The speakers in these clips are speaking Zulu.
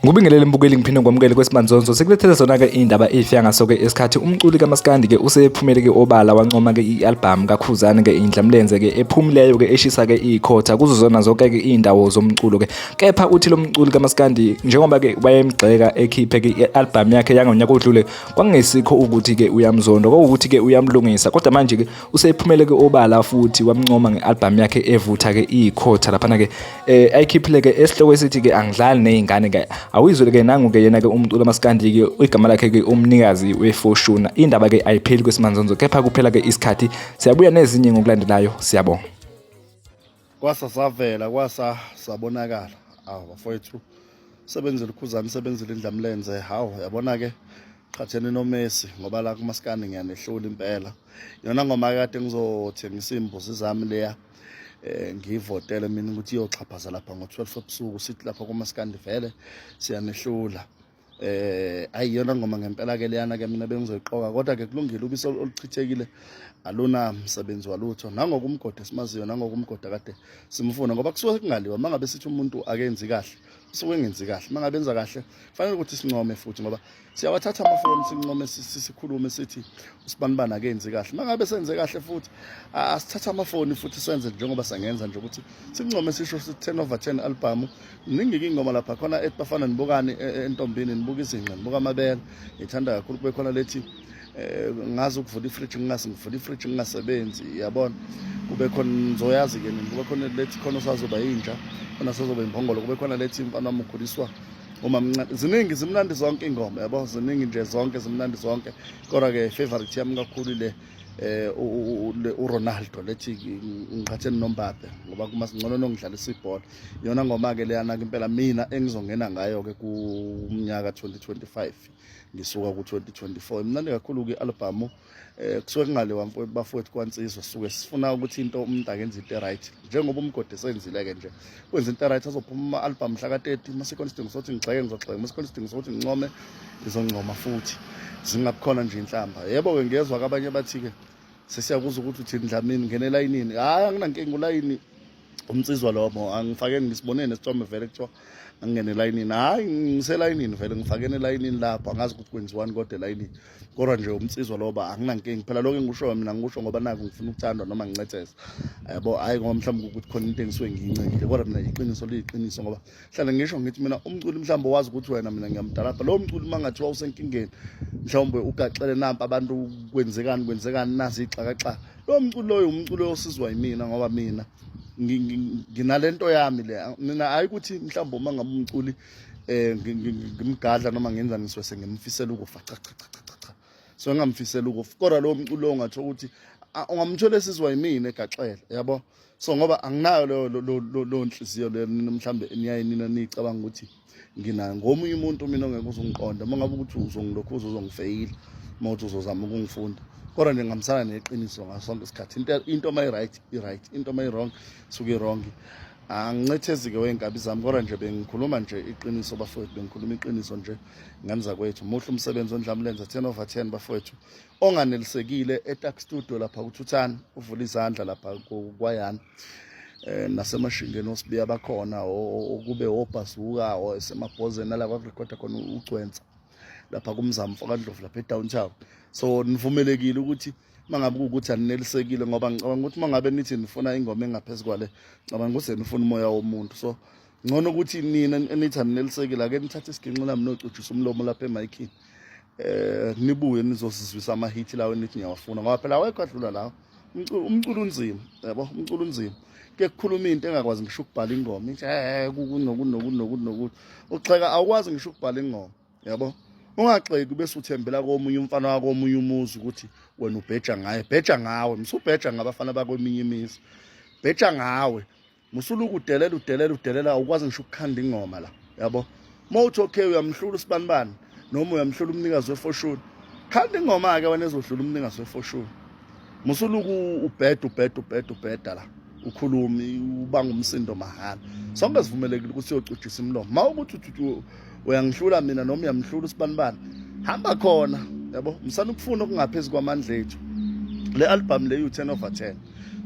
Ngubingelele mbukeli ngiphinde ngomukele kwesibanzonzo sekulethele zona-ke iy'ndaba ey'fika ngaso-ke esikhathi umculi kaMaskandi-ke usephumele-ke obala wancoma-ke i-albhamu kaKhuzani-ke indlamlenze-ke ephumileyo-ke eshisa-ke ikhotha kuzo zona zonke-ke iy'ndawo zomculo-ke. Kepha uthi lo mculi kaMaskandi njengoba-ke wayemgxeka ekhiphe-ke i-albhamu yakhe yangonyaka odlule kwakungesikho ukuthi-ke uyamzonda, kwakuwukuthi-ke uyamlungisa, kodwa manje-ke usephumele-ke obala futhi wamncoma nge-albhamu yakhe evutha-ke ikhotha laphana-ke ayikhiphile-ke esihloko esithi-ke angidlali ney'ngane-ke. Awuyizwele-ke nangu-ke yena-ke umculi kaMaskandi-ke igama lakhe-ke umnikazi weFortuna. Indaba-ke ayipheli kwesimanzonzo, kepha kuphela-ke isikhathi. Siyabuya nezinye ngokulandelayo, siyabonga. Kwasasavela sabonakala bafowethu sebenzile uKhuzani, sebenzile indlamlenze. Hawu yabona-ke qhathene noMessi ngoba la kuMaskandi ngiyanehlula impela. Yona ngoma kade ngizothengisa imbuzi zami leya ngivotele mina ukuthi iyoxhaphaza lapha ngo-12 ebusuku sithi lapha kuMaskandi vele siyanehlula. Ayiyona ngoma ngempela-ke leyana-ke mina bengizoyiqoka, kodwa-ke kulungile ubisi oluchithekile aluna msebenzi walutho. Nangokumgoda simaziyo, nangokumgoda kade simfuna ngoba kusuke kungaliwa. Uma ngabe sithi umuntu akenzi kahle usuke engenzi kahle, uma ngabe enza kahle kufanele ukuthi sincome futhi ngoba siyawathatha amafoni sincome sikhulume sithi usibanibani akenzi kahle. Uma ngabe senze kahle futhi asithatha amafoni futhi senze njengoba sangenza nje ukuthi sincome sisho sithi 10/10 album. Ningi ingoma lapha khona etbafana nibukani entombini, nibuka izinqa, nibuka amabele. Ngithanda kakhulu kube khona lethi ngazi ukuvula ifridge ngivula ifridge ngingasebenzi, yabona. Kube khona nizoyazi-ke nini, kube khona lethi khona usazoba yintsha, khona sazoba imbongolo, kube khona lethi mfana wami ukhuliswa uma mncane. Ziningi zimnandi zonke ingoma, yabo, ziningi nje zonke zimnandi zonke, kodwa-ke favorite yami kakhulu le uRonaldo lethi ngiqhathene noMbappe ngoba kumasingcono nongidlalisa ibhola. Yona ngoma-ke leyana-ke impela mina engizongena ngayo-ke kumnyaka 2025 ngisuka ku-2024. Imnandi kakhulu-ke i-albhamu kusuke kungaliwa bafowethu kwansizwa, sisuke sifuna ukuthi into umuntu akenze into right njengoba umgodi senzile-ke nje kwenza into right. Azophuma ama-albhamu mhla ka-30 masekhona isidingo sokuthi ngigxeke ngizogxeka, masekhona isidingo sokuthi ngincome ngizoncoma futhi zingabukhona nje inhlamba. Yebo-ke ngezwa kabanye bathi-ke sesiyakuza ukuthi uthini Dlamini ngene elayinini. Hhayi anginankinga ulayini umnsizwa lomo angifakeni, ngisibonene nesithombe vele kuthiwa angingene elayinini. Hhayi ngiselayinini vele ngifakene elayinini lapho, angazi ukuthi kwenziwani kodwa elayinini, kodwa nje umnsizwa loba anginankinga. Phela lokho engikushoyo mina ngikusho ngoba naku ngifuna ukuthandwa noma ngincetheza, yabo, hhayi ngoba mhlawumbe ukuthi khona into engisuke ngiyincengile, kodwa mina iqiniso liyiqiniso ngoba hlale ngisho ngithi mina umculi mhlawumbe wazi ukuthi wena mina ngiyamdalapha. Lowo mculi uma ngathiwa usenkingeni mhlawumbe ugaxele nampa abantu kwenzekani nazi ixakaxa, lowo mculi loyo umculi osizwa yimina ngoba mina nginalento yami le. Mina hayi ukuthi mhlawumbe uma ngabe umculi ngimgadla noma ngenza ngiswese ngimfisela ukufa, cha. So ngamfisela ukufa, kodwa lowo mculi lowo ngathiwa ukuthi ungamthola esizwa yimina egaxele, yabo. So ngoba anginayo lo nhliziyo le mhlawumbe niyaye nina nicabanga ukuthi nginayo ngomunye umuntu mina ongeke uzongiqonda. Uma ngabe ukuthi uzongilokhuza uzongifeyila uma uthi uzozama ukungifunda, kodwa nje ngihambisana neqiniso ngaso sonke isikhathi. Into uma i-right i-right, into uma i-wrong suke i-wrong. Angincethezi-ke wey'nkabi zami, kodwa nje bengikhuluma nje iqiniso bafowethu, bengikhuluma iqiniso nje ngani zakwethu. Muhle umsebenzi ondlamlenze 10/10 bafowethu, onganelisekile eTax Studio lapha kuThuthani, uvula izandla lapha kwayana nasemashingeni osibiya bakhona, okube obhasuka esemabhozeni nala kwakurekhoda khona uCwensa lapha kumzamo mfakandlovu lapha eDowntown. So nivumelekile ukuthi mangabe ukuthi aninelisekile ngoba ngicabanga ukuthi mangabe nithi nifuna ingoma engaphezulu kwale, ngicabanga ukuthi nifuna umoya womuntu. So ngcono ukuthi nina enithi aninelisekile ake nithathe isiginqo nami nocujisa umlomo lapha emayikhini, nibuye nizosizwisa ama-hit lawo nithi niyawafuna ngoba phela awekho adlula lawo. Umculo unzima, yabo, umculo unzima. Ke kukhuluma into engakwazi ngisho ukubhala ingoma nokuthi uxheka awukwazi ngisho ukubhala ingoma, yabo. Ungaxeki bese uthembela komunye umfana wako omunye umuzi ukuthi wena ubheja ngaye. Bheja ngawe, msubheja ngabafana bakweminye imizi, bheja ngawe. Musuluku udelela awukwazi ngisho ukukhanda ingoma la, yabo. Mawuthi okay uyamhlula usibanibani noma uyamhlula umnikazi weFortuna, khanda ingoma-ke wena ezohlula umnikazi weFortuna. Musuluku ubheda la ukhulumi ubanga umsindo mahala. Sonke sivumelekile ukuthi siyocujisa imlomo. Mawukuthi uyangihlula mina noma uyamhlula usibanibani, hamba khona, yabo, msana ukufuna okungaphezulu kwamandla ethu. Le album le u10 over 10,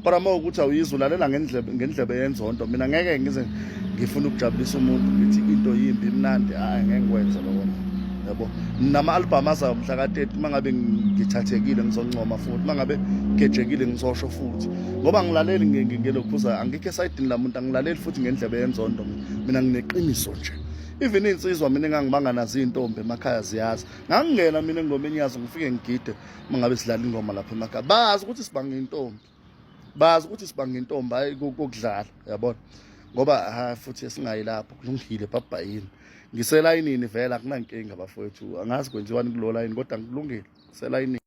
kodwa uma ukuthi awuyizwa ulalela ngendlebe yenzonto, mina ngeke ngize ngifuna ukujabulisa umuntu ngithi into yimbi imnandi, ngeke ngikwenze lokho, yabo. Nama-album azayo mhla ka-30 uma ngabe ngithathekile ngizoncoma futhi, uma ngabe ngejekile ngizosho futhi, ngoba ngilaleli ngelokhuza, angikho esayidini la muntu, angilaleli futhi ngendlebe yenzondo, mina ngineqiniso nje. Even insizwa mina engangibanga nazo iy'ntombi emakhaya ziyazi, ngangingena mina engomeni yazo ngifike ngigide uma ngabe sidlala ingoma lapha emakhaya, bazi ukuthi sibanga intombi, hayi kokudlala, yabona, ngoba futhi singayi lapho, kulungile babhayini, ngiselayinini vele akunankinga bafowethu, angazi kwenziwani kulo layini kodwa kulungile, ngiselayinini.